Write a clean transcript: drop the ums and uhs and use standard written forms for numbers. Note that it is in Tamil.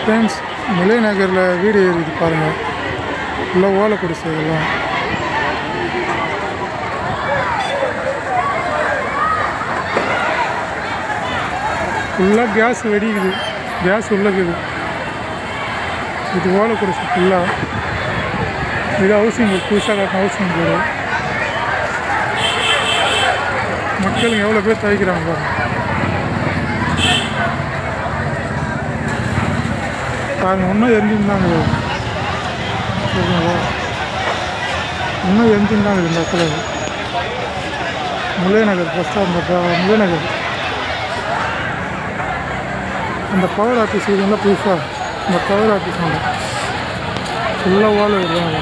ஃப்ரெண்ட்ஸ், முல்லை நகரில் வீடு ஏறிது பாருங்கள். ஃபுல்லாக ஓலை குடிசை இதெல்லாம். ஃபுல்லாக கேஸ் வெடிக்குது, கேஸ் உள்ளக்குது. இது ஓலை குடிசை ஃபுல்லாக. இது ஹவுசிங் புதுசாக ஹவுசிங் போடு. மக்களுங்க எவ்வளோ பேர் தவிக்கிறாங்க பாருங்கள். இன்னும் எரிஞ்சுருந்தாங்க, சரிங்களா? இன்னும் எரிஞ்சுருந்தாங்க இந்த இடத்துல. முல்லை நகர் பஸ் ஸ்டாண்ட், முல்லை நகர் அந்த பவர் ஆஃபீஸ் இதெல்லாம் புதுசாக. இந்த பவர் ஆஃபீஸ் ஃபுல்லாக ஓலை வருவாங்க.